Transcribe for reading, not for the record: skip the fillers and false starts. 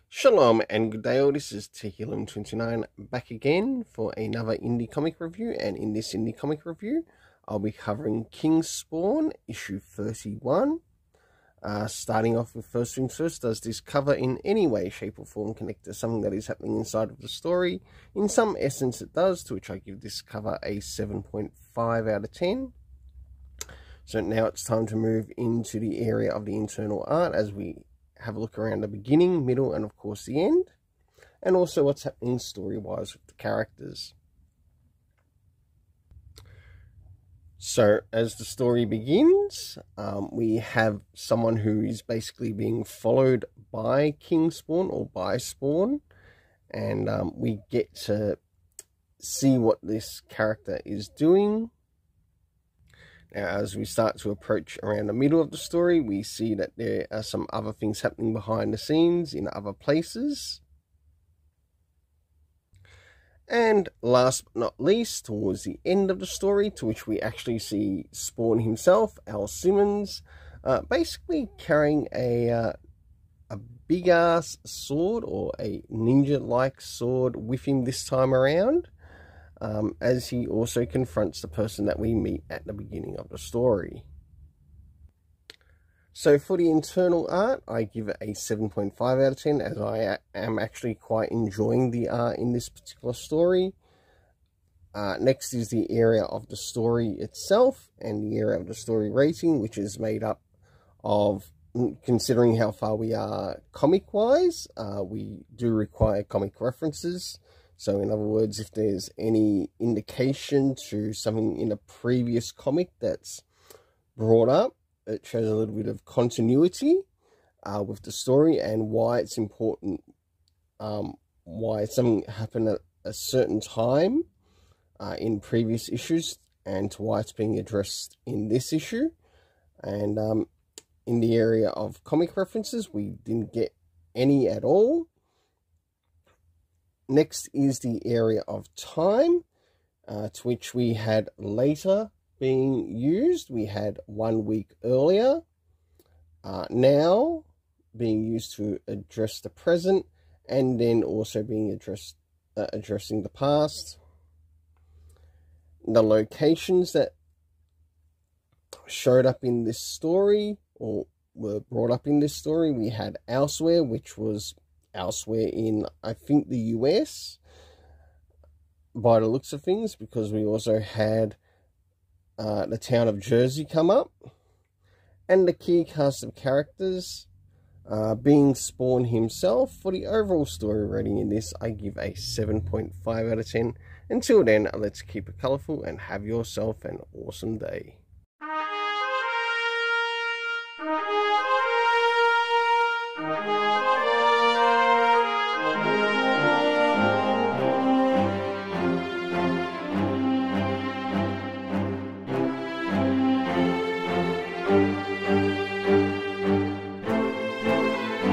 Shalom and good day all, this is Tehillim29 back again for another indie comic review, and in this indie comic review I'll be covering Kingspawn issue 31. Starting off with first things first, does this cover in any way, shape or form connect to something that is happening inside of the story? In some essence it does, to which I give this cover a 7.5 out of 10. So now it's time to move into the area of the internal art as we have a look around the beginning, middle, and of course the end, and also what's happening story-wise with the characters. So as the story begins, we have someone who is basically being followed by Kingspawn or by Spawn, and we get to see what this character is doing. Now, as we start to approach around the middle of the story, we see that there are some other things happening behind the scenes in other places. And last but not least, towards the end of the story, to which we actually see Spawn himself, Al Simmons, basically carrying a big-ass sword, or a ninja-like sword, with him this time around. As he also confronts the person that we meet at the beginning of the story. So for the internal art, I give it a 7.5 out of 10, as I am actually quite enjoying the art in this particular story. Next is the area of the story itself, and the area of the story rating, which is made up of, considering how far we are comic-wise, we do require comic references. So in other words, if there's any indication to something in a previous comic that's brought up, it shows a little bit of continuity with the story and why it's important, why something happened at a certain time in previous issues, and to why it's being addressed in this issue. And in the area of comic references, we didn't get any at all. Next is the area of time, to which we had later being used. We had 1 week earlier, now being used to address the present, and then also being addressing the past. The locations that showed up in this story, or were brought up in this story, we had Elsewhere, which was elsewhere in, I think, the US, by the looks of things, because we also had the town of Jersey come up, and the key cast of characters being Spawn himself. For the overall story rating in this, I give a 7.5 out of 10. Until then, let's keep it colourful and have yourself an awesome day.